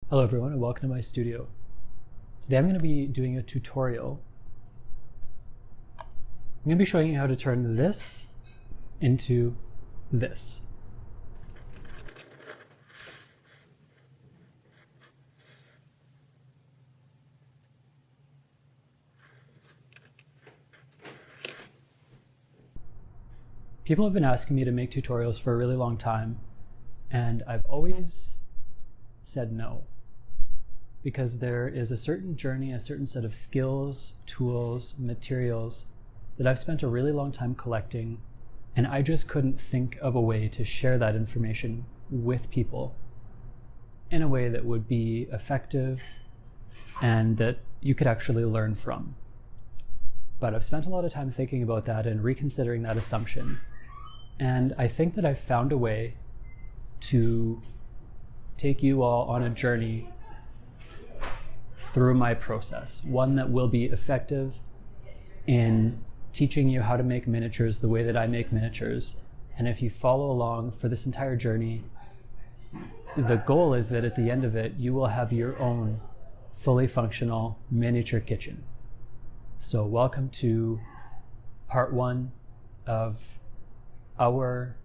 Hello everyone and welcome to my studio. Today I'm going to be doing a tutorial. I'm going to be showing you how to turn this into this. People have been asking me to make tutorials for a really long time, and I've always said no. Because there is a certain journey, a certain set of skills, tools, materials that I've spent a really long time collecting, and I just couldn't think of a way to share that information with people in a way that would be effective and that you could actually learn from. But I've spent a lot of time thinking about that and reconsidering that assumption, and I think that I've found a way to take you all on a journey through my process, one that will be effective in teaching you how to make miniatures the way that I make miniatures. And if you follow along for this entire journey, the goal is that at the end of it, you will have your own fully functional miniature kitchen. So welcome to part one of our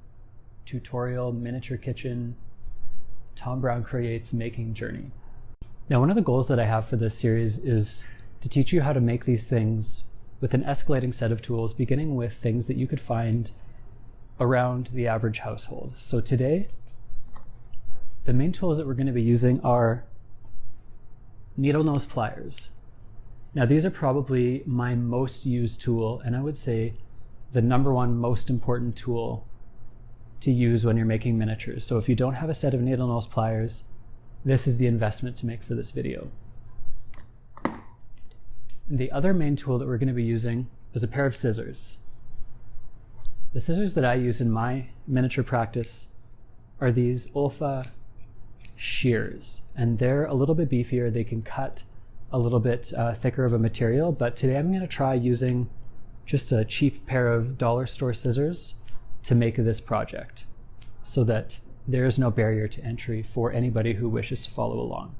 tutorial miniature kitchen Tom Brown Creates making journey. Now, one of the goals that I have for this series is to teach you how to make these things with an escalating set of tools, beginning with things that you could find around the average household. So today, the main tools that we're going to be using are needle nose pliers. Now, these are probably my most used tool, and I would say the number one most important tool to use when you're making miniatures. So if you don't have a set of needle nose pliers, this is the investment to make for this video. The other main tool that we're going to be using is a pair of scissors. The scissors that I use in my miniature practice are these Olfa shears, and they're a little bit beefier. They can cut a little bit thicker of a material, but today I'm going to try using just a cheap pair of dollar store scissors to make this project so that there is no barrier to entry for anybody who wishes to follow along.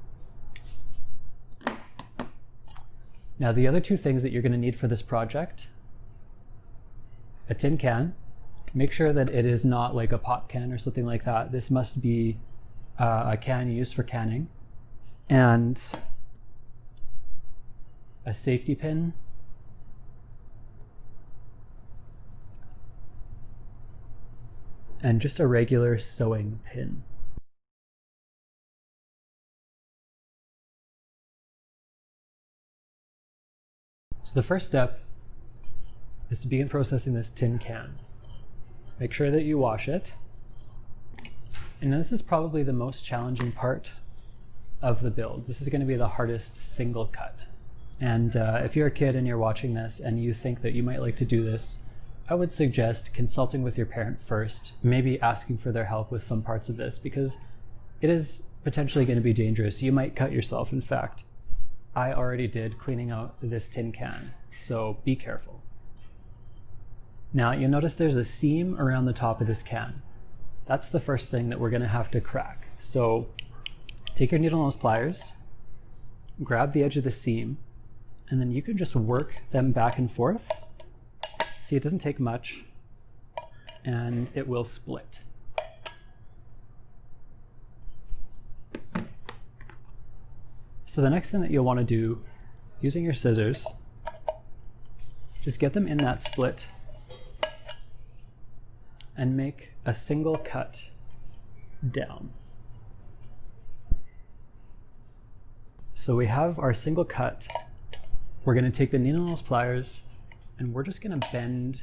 Now, the other two things that you're going to need for this project: a tin can. Make sure that it is not like a pop can or something like that. This must be a can used for canning. And a safety pin. And just a regular sewing pin. So the first step is to begin processing this tin can. Make sure that you wash it. And this is probably the most challenging part of the build. This is going to be the hardest single cut. And if you're a kid and you're watching this and you think that you might like to do this, I would suggest consulting with your parent first, maybe asking for their help with some parts of this, because it is potentially going to be dangerous. You might cut yourself. In fact, I already did cleaning out this tin can, so be careful. Now, you'll notice there's a seam around the top of this can. That's the first thing that we're going to have to crack. So take your needle nose pliers, grab the edge of the seam, and then you can just work them back and forth. See, it doesn't take much, and it will split. So the next thing that you'll want to do, using your scissors, just get them in that split and make a single cut down. So we have our single cut. We're going to take the needle nose pliers and we're just going to bend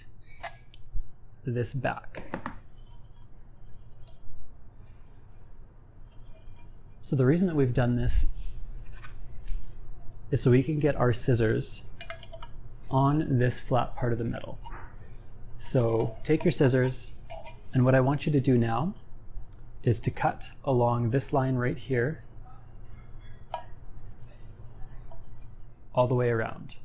this back. So the reason that we've done this is so we can get our scissors on this flat part of the metal. So take your scissors, and what I want you to do now is to cut along this line right here all the way around.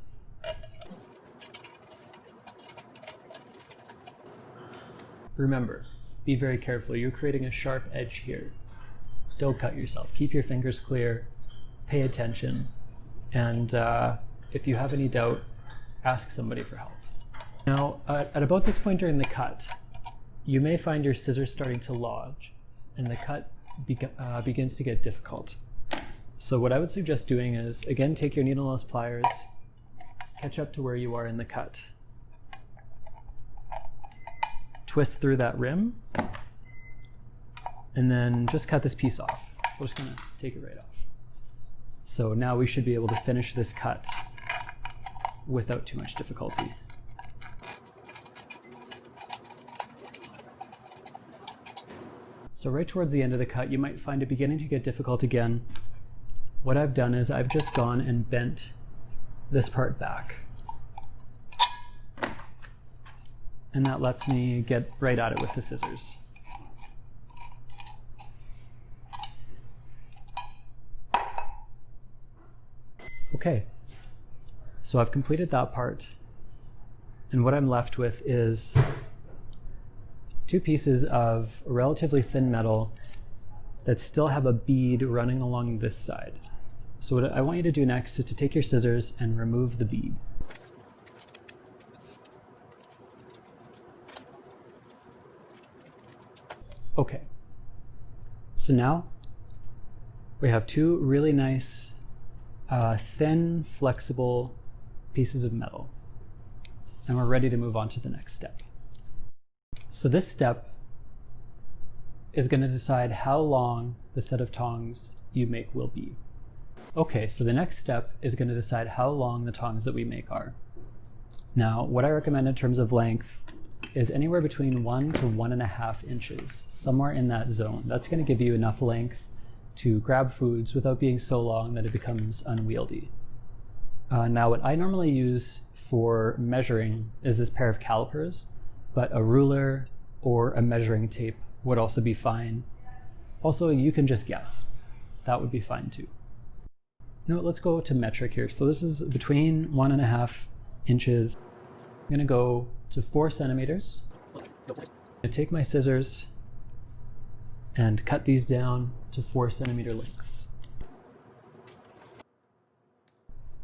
Remember, be very careful. You're creating a sharp edge here. don't cut yourself. Keep your fingers clear, pay attention, and if you have any doubt, ask somebody for help. Now, at about this point during the cut, you may find your scissors starting to lodge, and the cut begins to get difficult. So what I would suggest doing is, again, take your needle nose pliers, catch up to where you are in the cut. Twist through that rim, and then just cut this piece off. We're just gonna take it right off. So now we should be able to finish this cut without too much difficulty. So right towards the end of the cut, you might find it beginning to get difficult again. What I've done is I've just gone and bent this part back. And that lets me get right at it with the scissors. Okay, so I've completed that part, and what I'm left with is two pieces of relatively thin metal that still have a bead running along this side. So what I want you to do next is to take your scissors and remove the bead. Okay, so now we have two really nice thin, flexible pieces of metal, and we're ready to move on to the next step. So this step is going to decide how long the set of tongs you make will be. Okay, so the next step is going to decide how long the tongs that we make are. Now, what I recommend in terms of length is anywhere between 1 to 1.5 inches, somewhere in that zone. That's going to give you enough length to grab foods without being so long that it becomes unwieldy. Now, what I normally use for measuring is this pair of calipers, but a ruler or a measuring tape would also be fine. Also, you can just guess. That would be fine too. You know what, let's go to metric here. So this is between 1.5 inches. I'm gonna go to 4 centimeters. I'm gonna take my scissors and cut these down to 4 centimeter lengths.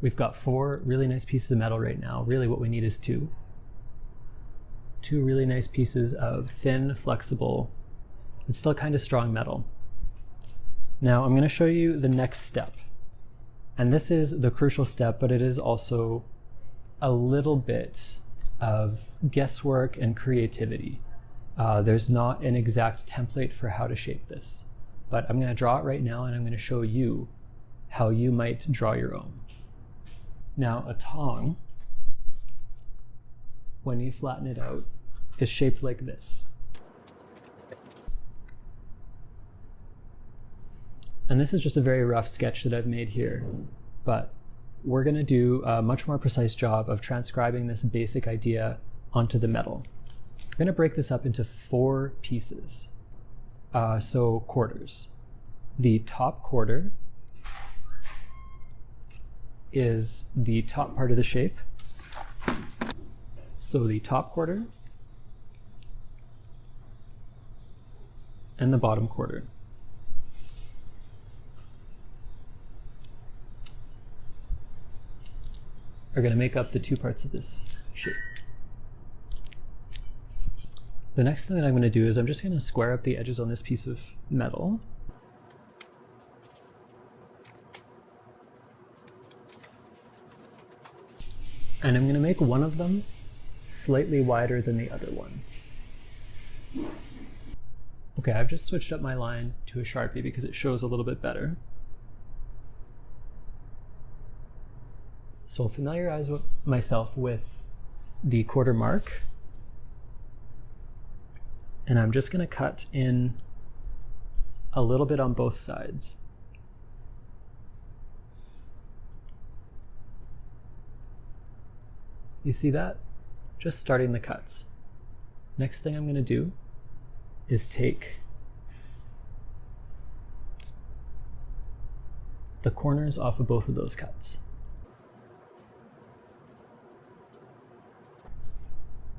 We've got 4 really nice pieces of metal right now. Really what we need is 2. 2 really nice pieces of thin, flexible, but still kind of strong metal. Now I'm going to show you the next step. And this is the crucial step, but it is also a little bit of guesswork and creativity. There's not an exact template for how to shape this, but I'm going to draw it right now, and I'm going to show you how you might draw your own. Now, a tong, when you flatten it out, is shaped like this. And this is just a very rough sketch that I've made here, but we're going to do a much more precise job of transcribing this basic idea onto the metal. I'm going to break this up into 4 pieces, so quarters. The top quarter is the top part of the shape. So the top quarter and the bottom quarter. Are going to make up the 2 parts of this shape. The next thing that I'm going to do is I'm just going to square up the edges on this piece of metal. And I'm going to make one of them slightly wider than the other one. Okay, I've just switched up my line to a Sharpie because it shows a little bit better. So I'll familiarize myself with the quarter mark, and I'm just going to cut in a little bit on both sides. You see that? Just starting the cuts. Next thing I'm going to do is take the corners off of both of those cuts.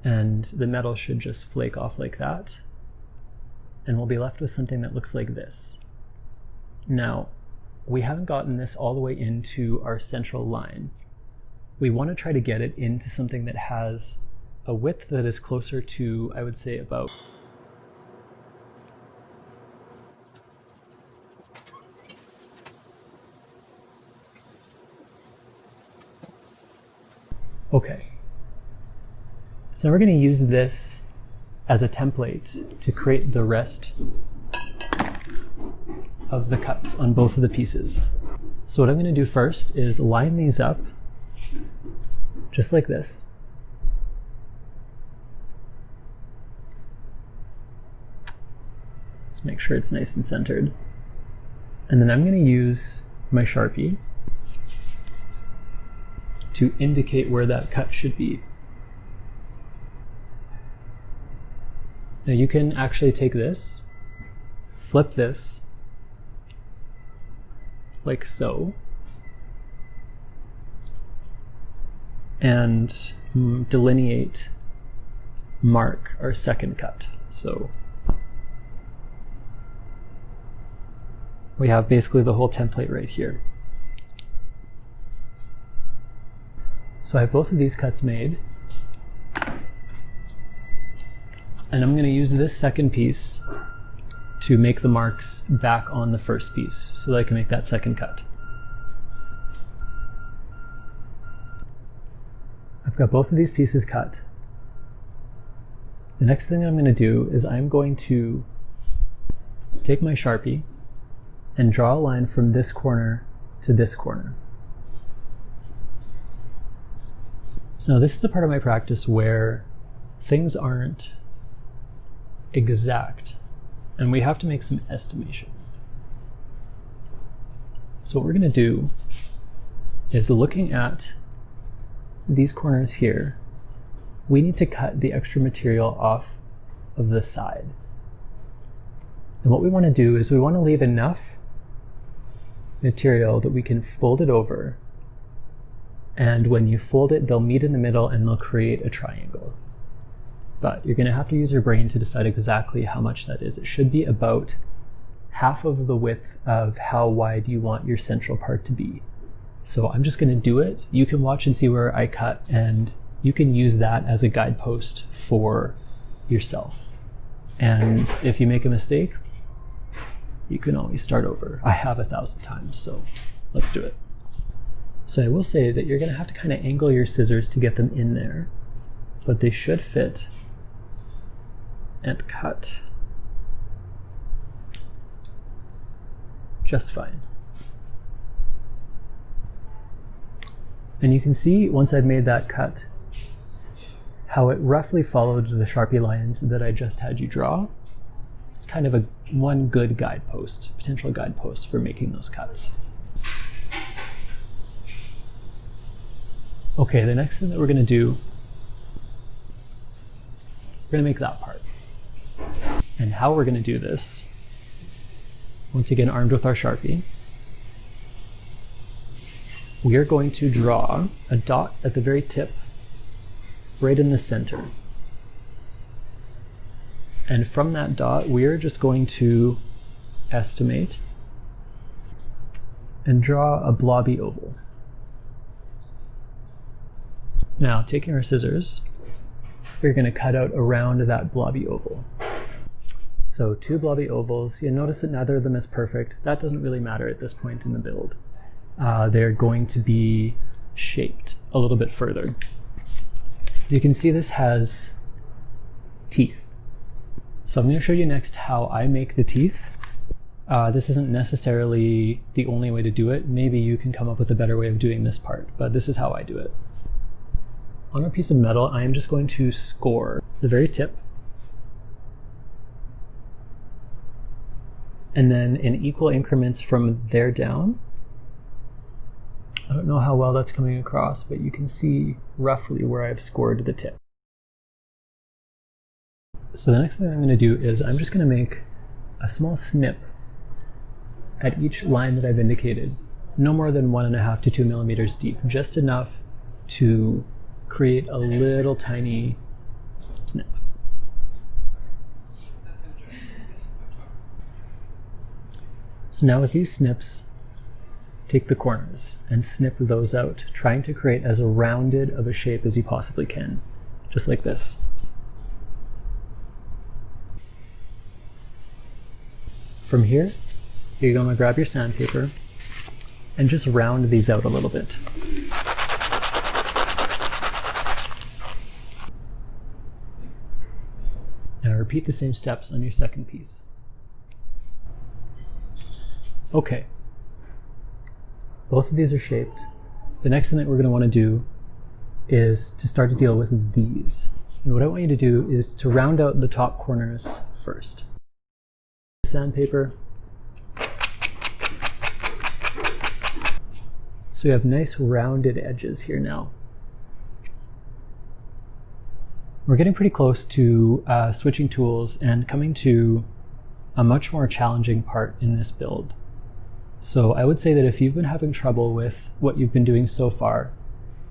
And the metal should just flake off like that, and we'll be left with something that looks like this. Now, we haven't gotten this all the way into our central line. We want to try to get it into something that has a width that is closer to, I would say, about okay. So we're going to use this as a template to create the rest of the cuts on both of the pieces. So what I'm going to do first is line these up just like this. Let's make sure it's nice and centered. And then I'm going to use my Sharpie to indicate where that cut should be. Now you can actually take this, flip this, like so, and delineate, mark our second cut. So we have basically the whole template right here. So I have both of these cuts made, and I'm going to use this second piece to make the marks back on the first piece so that I can make that second cut. I've got both of these pieces cut. The next thing I'm going to do is I'm going to take my Sharpie and draw a line from this corner to this corner. So this is the part of my practice where things aren't exact and we have to make some estimation. So what we're going to do is, looking at these corners here, we need to cut the extra material off of the side. And what we want to do is we want to leave enough material that we can fold it over, and when you fold it, they'll meet in the middle and they'll create a triangle. But you're going to have to use your brain to decide exactly how much that is. It should be about half of the width of how wide you want your central part to be. So I'm just going to do it. You can watch and see where I cut, and you can use that as a guidepost for yourself. And if you make a mistake, you can always start over. I have 1,000 times, so let's do it. So I will say that you're going to have to kind of angle your scissors to get them in there, but they should fit and cut just fine. And you can see, once I've made that cut, how it roughly followed the Sharpie lines that I just had you draw. It's kind of one good guidepost, potential guidepost for making those cuts. Okay, the next thing that we're going to do, we're going to make that part. And how we're going to do this, once again armed with our Sharpie, we are going to draw a dot at the very tip, right in the center. And from that dot, we are just going to estimate and draw a blobby oval. Now, taking our scissors, we're going to cut out around that blobby oval. So 2 blobby ovals. You notice that neither of them is perfect. That doesn't really matter at this point in the build. They're going to be shaped a little bit further. You can see this has teeth. So I'm going to show you next how I make the teeth. This isn't necessarily the only way to do it. Maybe you can come up with a better way of doing this part, but this is how I do it. On a piece of metal, I am just going to score the very tip, and then in equal increments from there down. I don't know how well that's coming across, but you can see roughly where I've scored the tip. So the next thing I'm going to do is I'm just going to make a small snip at each line that I've indicated, no more than 1.5 to 2 millimeters deep, just enough to create a little tiny snip. So So now with these snips, take the corners and snip those out, trying to create as rounded of a shape as you possibly can, just like this. From here, you're going to grab your sandpaper and just round these out a little bit. Now repeat the same steps on your second piece. Okay, both of these are shaped. The next thing that we're going to want to do is to start to deal with these. And what I want you to do is to round out the top corners first. Sandpaper. So we have nice rounded edges here now. We're getting pretty close to switching tools and coming to a much more challenging part in this build. So I would say that if you've been having trouble with what you've been doing so far,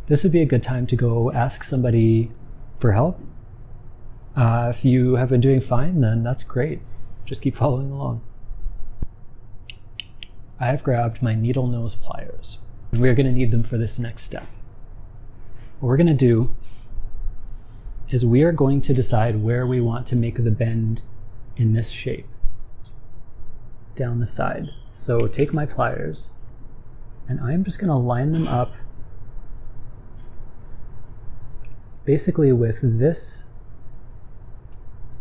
this would be a good time to go ask somebody for help. If you have been doing fine, then that's great. Just keep following along. I have grabbed my needle nose pliers. We're going to need them for this next step. What we're going to do is we are going to decide where we want to make the bend in this shape down the side. So take my pliers and I'm just going to line them up basically with this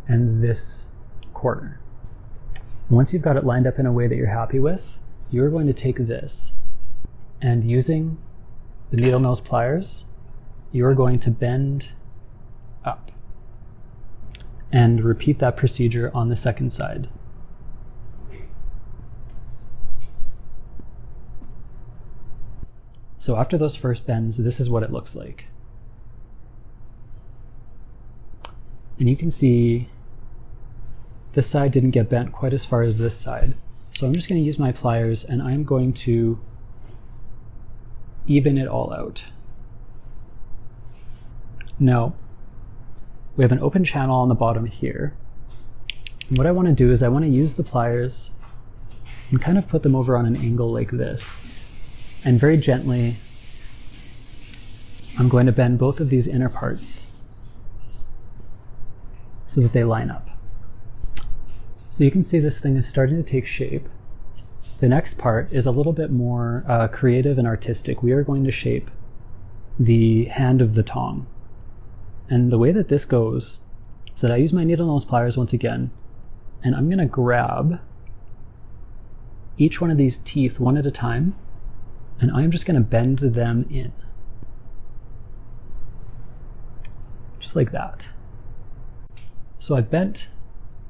and this corner. And once you've got it lined up in a way that you're happy with, you're going to take this and using the needle nose pliers, you're going to bend up and repeat that procedure on the second side. So after those first bends, this is what it looks like. And you can see this side didn't get bent quite as far as this side. So I'm just going to use my pliers and I'm going to even it all out. Now, we have an open channel on the bottom here. And what I want to do is I want to use the pliers and kind of put them over on an angle like this. And very gently, I'm going to bend both of these inner parts so that they line up. So you can see this thing is starting to take shape. The next part is a little bit more creative and artistic. We are going to shape the hand of the tong. And the way that this goes is that I use my needle nose pliers once again, and I'm going to grab each one of these teeth one at a time, and I'm just going to bend them in. Just like that. So I've bent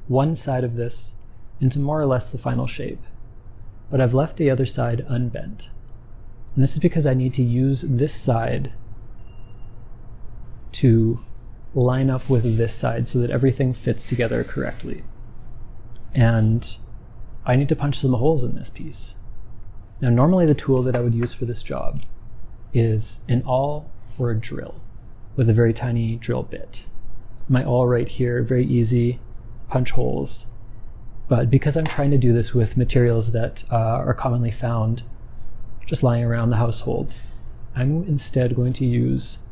one side of this into more or less the final shape, but I've left the other side unbent. And this is because I need to use this side to line up with this side so that everything fits together correctly. And I need to punch some holes in this piece. Now normally the tool that I would use for this job is an awl or a drill with a very tiny drill bit. My awl right here, very easy, punch holes. But because I'm trying to do this with materials that are commonly found just lying around the household, I'm instead going to use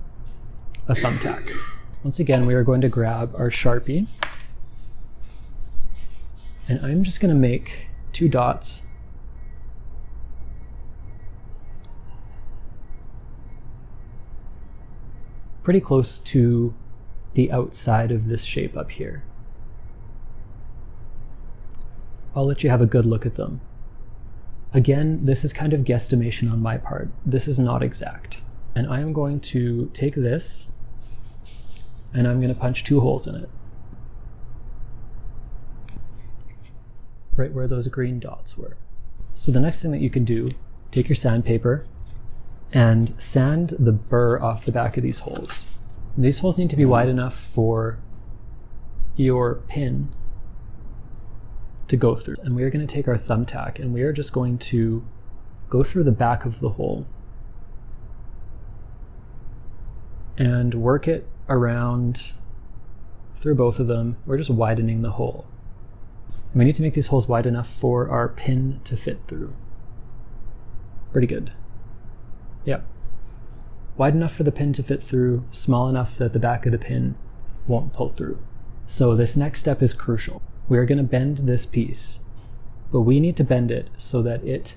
a thumbtack. Once again, we are going to grab our Sharpie, and I'm just going to make 2 dots pretty close to the outside of this shape up here. I'll let you have a good look at them. Again, this is kind of guesstimation on my part. This is not exact. And I am going to take this and I'm going to punch 2 holes in it. Right where those green dots were. So the next thing that you can do, take your sandpaper and sand the burr off the back of these holes. These holes need to be wide enough for your pin to go through. And we are going to take our thumbtack and we are just going to go through the back of the hole and work it around through both of them. We're just widening the hole. And we need to make these holes wide enough for our pin to fit through. Pretty good. Yep. Wide enough for the pin to fit through, small enough that the back of the pin won't pull through. So this next step is crucial. We're going to bend this piece, but we need to bend it so that it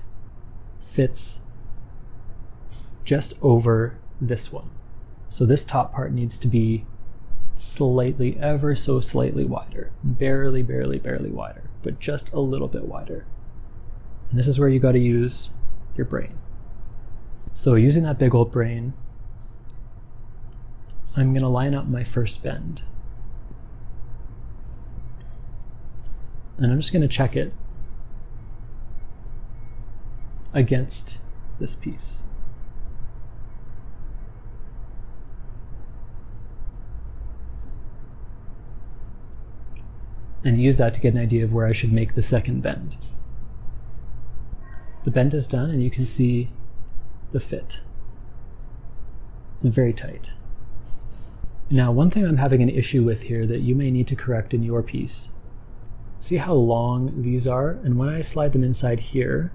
fits just over this one. So this top part needs to be slightly, ever so slightly wider. Barely wider, but just a little bit wider. And this is where you got to use your brain. So using that big old brain, I'm going to line up my first bend. And I'm just going to check it against this piece. And use that to get an idea of where I should make the second bend. The bend is done and you can see the fit. It's very tight. Now, one thing I'm having an issue with here that you may need to correct in your piece. See how long these are? And when I slide them inside here,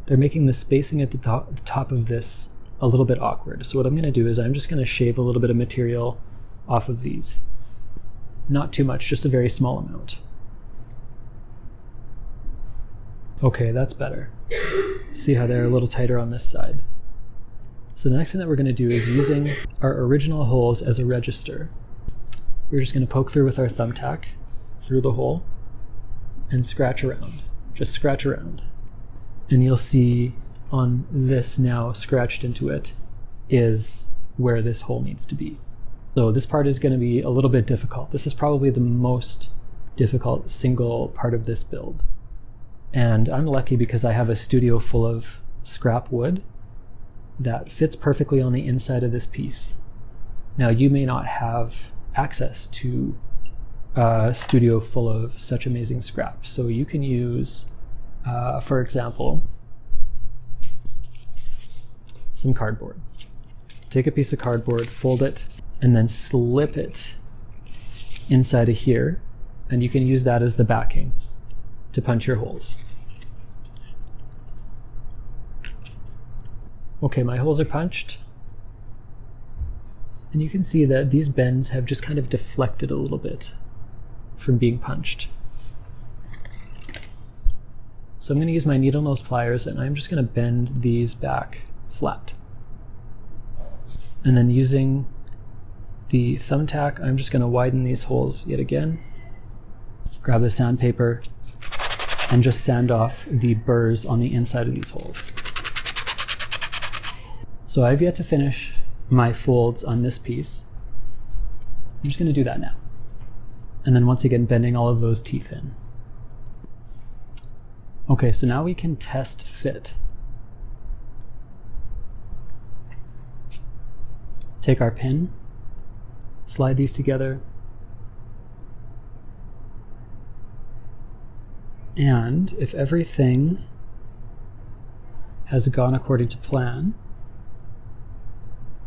they're making the spacing at the top of this a little bit awkward. So what I'm going to do is I'm just going to shave a little bit of material off of these. Not too much, just a very small amount. Okay, that's better. See how they're a little tighter on this side. So the next thing that we're going to do is using our original holes as a register. We're just going to poke through with our thumbtack through the hole and scratch around. Just scratch around. And you'll see on this now scratched into it is where this hole needs to be. So this part is going to be a little bit difficult. This is probably the most difficult single part of this build. And I'm lucky because I have a studio full of scrap wood that fits perfectly on the inside of this piece. Now you may not have access to a studio full of such amazing scrap. So you can use, for example, some cardboard. Take a piece of cardboard, fold it, and then slip it inside of here. And you can use that as the backing to punch your holes. Okay, my holes are punched. And you can see that these bends have just kind of deflected a little bit from being punched. So I'm going to use my needle nose pliers and I'm just going to bend these back flat. And then using the thumbtack, I'm just going to widen these holes yet again. Grab the sandpaper and just sand off the burrs on the inside of these holes. So I've yet to finish my folds on this piece. I'm just going to do that now. And then once again, bending all of those teeth in. Okay, so now we can test fit. Take our pin, slide these together, and if everything has gone according to plan,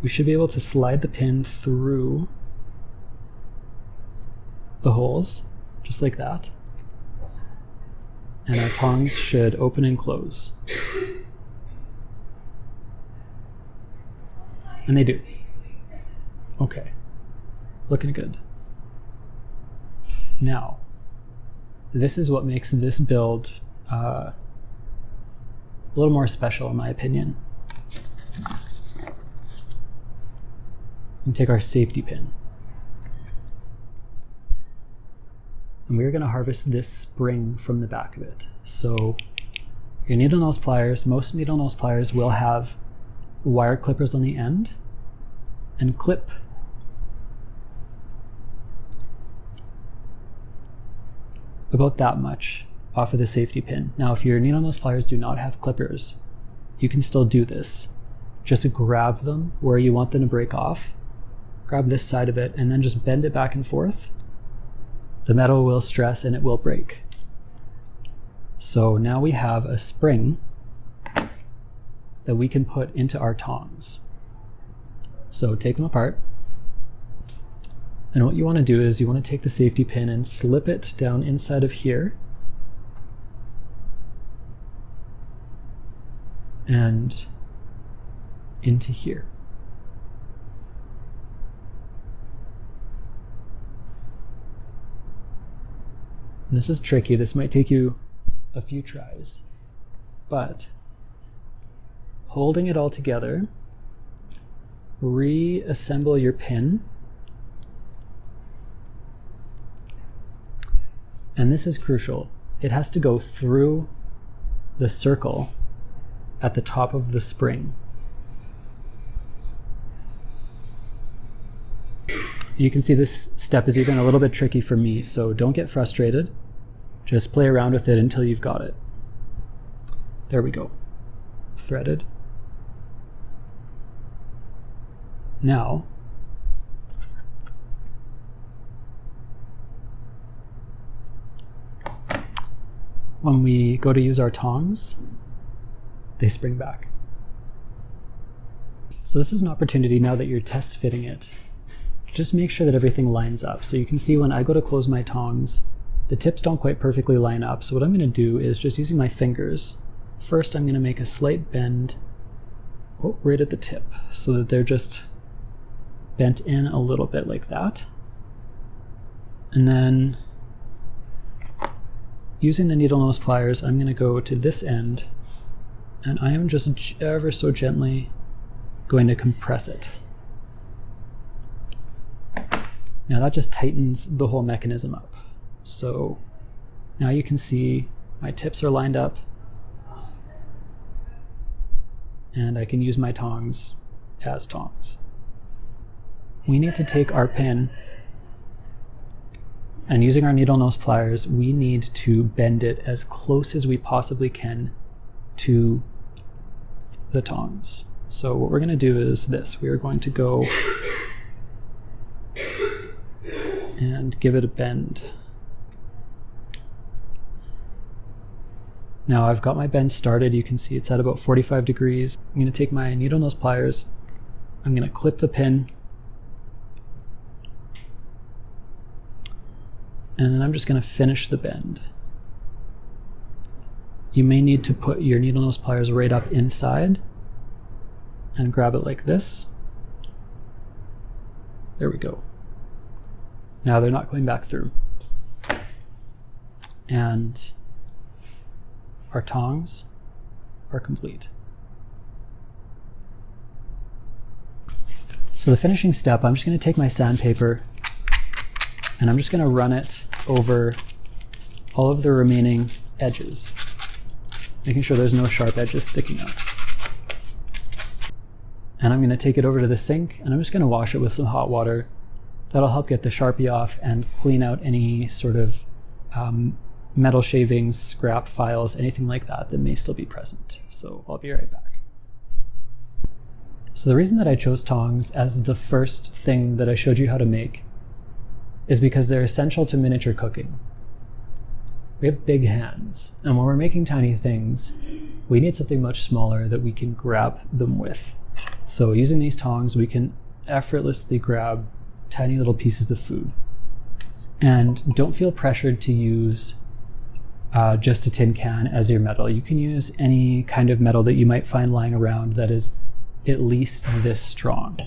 we should be able to slide the pin through the holes, just like that. And our tongs should open and close. And they do. Okay, looking good. Now, this is what makes this build a little more special in my opinion. And take our safety pin. And we're going to harvest this spring from the back of it. So your needle nose pliers, most needle nose pliers will have wire clippers on the end and clip about that much off of the safety pin. Now, if your needle nose pliers do not have clippers, you can still do this. Just grab them where you want them to break off, grab this side of it, and then just bend it back and forth. The metal will stress and it will break. So now we have a spring that we can put into our tongs. So take them apart, And what you want to do is you want to take the safety pin and slip it down inside of here. And into here. And this is tricky. This might take you a few tries, but holding it all together, reassemble your pin. And this is crucial. It has to go through the circle at the top of the spring. You can see this step is even a little bit tricky for me, so don't get frustrated. Just play around with it until you've got it. There we go. Threaded. Now, when we go to use our tongs, they spring back. So this is an opportunity now that you're test fitting it. Just make sure that everything lines up. So you can see when I go to close my tongs, the tips don't quite perfectly line up. So what I'm going to do is just using my fingers. First, I'm going to make a slight bend right at the tip so that they're just bent in a little bit like that. And then using the needle nose pliers, I'm going to go to this end and I am just ever so gently going to compress it. Now that just tightens the whole mechanism up. So now you can see my tips are lined up and I can use my tongs as tongs. We need to take our pin and using our needle nose pliers, we need to bend it as close as we possibly can to the tongs. So what we're going to do is this. We are going to go and give it a bend. Now I've got my bend started. You can see it's at about 45 degrees. I'm going to take my needle nose pliers. I'm going to clip the pin. And then I'm just going to finish the bend. You may need to put your needle nose pliers right up inside and grab it like this. There we go. Now they're not going back through. And our tongs are complete. So the finishing step, I'm just going to take my sandpaper and I'm just going to run it over all of the remaining edges, making sure there's no sharp edges sticking out. And I'm going to take it over to the sink and I'm just going to wash it with some hot water. That'll help get the Sharpie off and clean out any sort of metal shavings, scrap files, anything like that that may still be present. So I'll be right back. So the reason that I chose tongs as the first thing that I showed you how to make is because they're essential to miniature cooking. We have big hands, and when we're making tiny things, we need something much smaller that we can grab them with. So using these tongs, we can effortlessly grab tiny little pieces of food. And don't feel pressured to use just a tin can as your metal. You can use any kind of metal that you might find lying around that is at least this strong.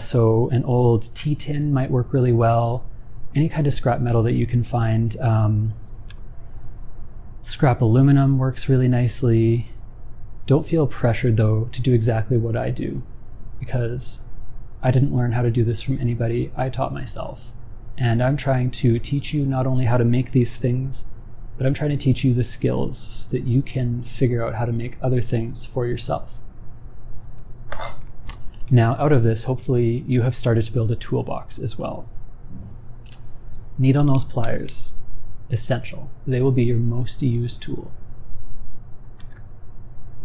So an old tea tin might work really well. Any kind of scrap metal that you can find. Scrap aluminum works really nicely. Don't feel pressured though to do exactly what I do, because I didn't learn how to do this from anybody. I taught myself. And I'm trying to teach you not only how to make these things, but I'm trying to teach you the skills so that you can figure out how to make other things for yourself. Now, out of this, hopefully you have started to build a toolbox as well. Needle nose pliers, essential. They will be your most used tool.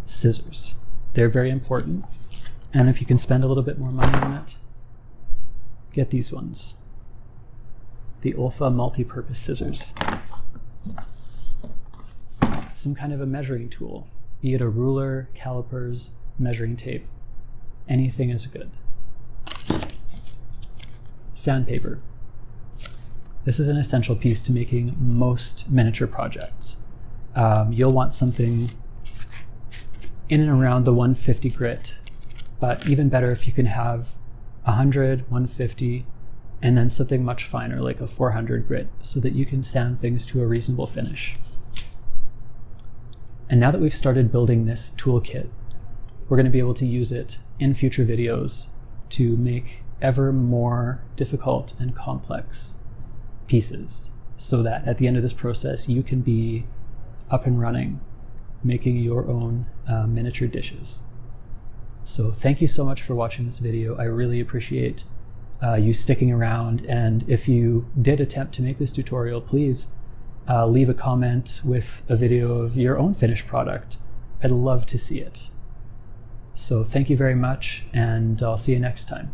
Scissors, they're very important. And if you can spend a little bit more money on it, get these ones. The Olfa multi-purpose scissors. Some kind of a measuring tool, be it a ruler, calipers, measuring tape. Anything is good. Sandpaper. This is an essential piece to making most miniature projects. You'll want something in and around the 150 grit, but even better if you can have 100, 150, and then something much finer like a 400 grit so that you can sand things to a reasonable finish. And now that we've started building this toolkit, we're going to be able to use it in future videos to make ever more difficult and complex pieces, so that at the end of this process you can be up and running making your own miniature dishes. So thank you so much for watching this video. I really appreciate you sticking around, and if you did attempt to make this tutorial, please leave a comment with a video of your own finished product. I'd love to see it. So thank you very much, and I'll see you next time.